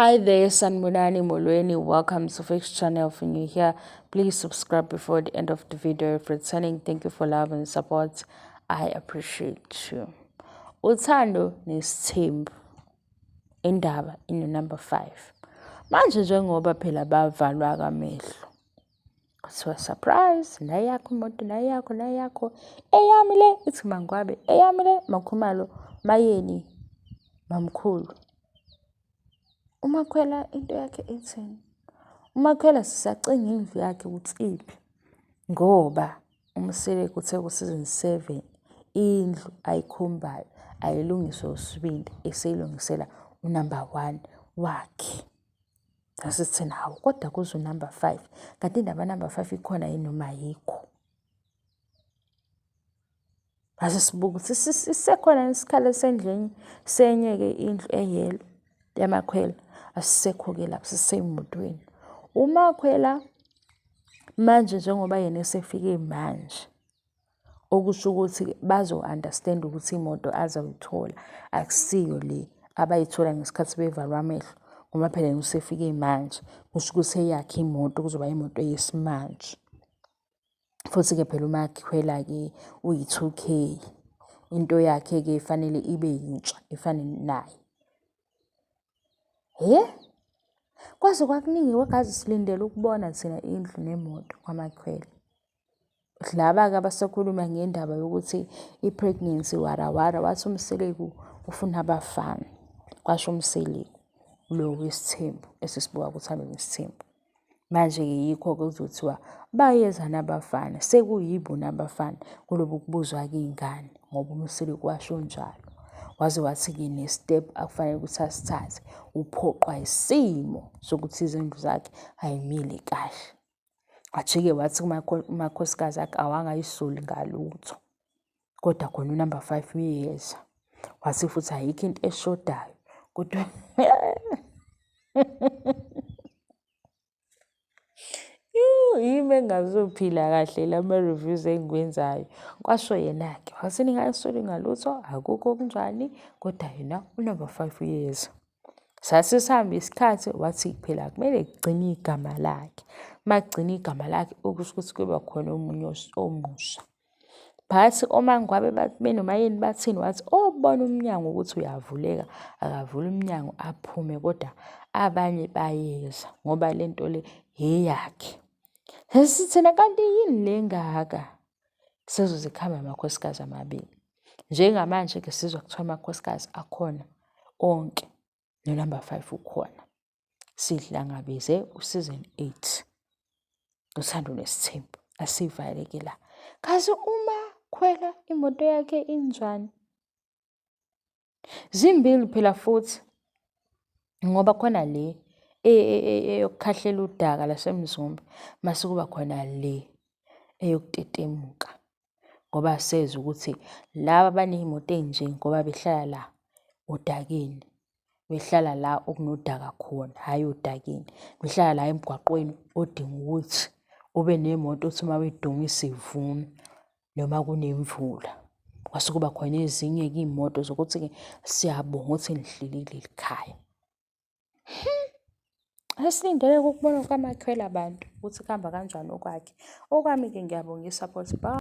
Hi there, Sanmunani Molweni. Welcome to Fix channel. If you're new here, please subscribe before the end of the video. If returning, thank you for love and support. I appreciate you. Uthando nesithembu indaba number 5. Manje njengoba phela bavalwa kamehlo. Kuthiwa surprise, nayakho imoto, nayakho. Eyami le ithi Mangwabe, eyami le Makhumalo, Mayeni, Mamkhulu. Umakhwela into yakhe ethini? Umakhwela sisacinga indlu yakhe ukuthi iphi. Ngoba umsele kuthe ku-season 7 indlu ayikhombayo ayilungiswe usibindi eseyilungisela unumber 1 wakhe. Asithi nawo kodwa kuzo number 5. Kanti indaba number 5 ikhona yini noma ayikho? Asisibuka ukuthi sisekhona isikhala esendleni senye ke indlu eyelo yamakhwela. Asisekho-ke lapho sisemotweni. Umakhwela manje njengoba yena esefike manje okusho ukuthi bazo-understand ukuthi imoto azoyithola akusiyo le abayithola ngesikhathi bevalwa amehlo ngoba phela usefike manje kusho ukuthi eyakhe imoto kuzoba imoto yesimanje. Futhi-ke phela umakhwela-ke uyi-2K into yakhe-ke ifanele ibe yintsha ifane naye. Kwaze kwakuningi kwagazi silindele ukubona thina indlu nemoto kwamakhwela. Laba-ke abasakhuluma ngendaba yokuthi i-pregnancy warawara wathi uMseleku ufuna abafana. Kwasho uMseleku lo wesithembu esisibuka kuthando nesithembu. Manje-ke yikho-ke kuzothiwa bayezana abafana sekuyibo nabafana kulobu kubuzwa-ke iy'ngane ngoba uMseleku washo njalo. Waze wathi-ke ne-step akufanele ukuthi asithathe uphoqwa isimo sokuthi izindlu zakhe ayimile kahle. Wathi-ke wathi umakhosikazi akhe awangayisoli ngalutho. Kodwa khona unumber 5 uyeza. Wathi futhi ayikho into eshodayo kodwa yimi engazophila kahle lama-reviews engikwenzayo. Kwasho yena-ke wathi ningayisoli ngalutho akukho kunjani kodwa yena unumber 5 uyeza. Sasisihamba isikhathi wathi phela kumele kugcine igama lakhe. Magcina igama lakhe okusho ukuthi kuba khona omunye omusha. Bathi oMangwabe benomayeni bathini wathi obona umnyango ukuthi uyavuleka akavula umnyango aphume kodwa abanye bayeza ngoba lento le eyakhe. Sesithina kanti yini lengaka sezozikhamba amakhosikazi amabili. Njengamanje ke sizwa kuthiwa amakhosikazi akhona onke number 5 ukhona. Sidlangabeze useason 8 uthando nesithembu asivaleke la. Kazi umakhwela imoto yakhe injani? Zimbili phela futhi ngoba khona le eyokukhahlela udaka lasemzumbe mase kuba khona le eyokutetemuka. Ngoba seza ukuthi laba abanezimoto enje ngoba behlala la odakeni. Behlala la okunodaka khona hayi odakeni. Behlala la emgwaqweni odinga ukuthi ube nemoto othi uma wedumisa ivume noma kunemvula. Kwase kuba khona ezinye-ke imoto zokuthi-ke siyabonga ukuthi nihlelile likhaya. Asilindele ukubona kwamakhwela abantu ukuthi kuhamba kanjani okwakhe. Okwami-ke ngiyabonga i-support. Bye.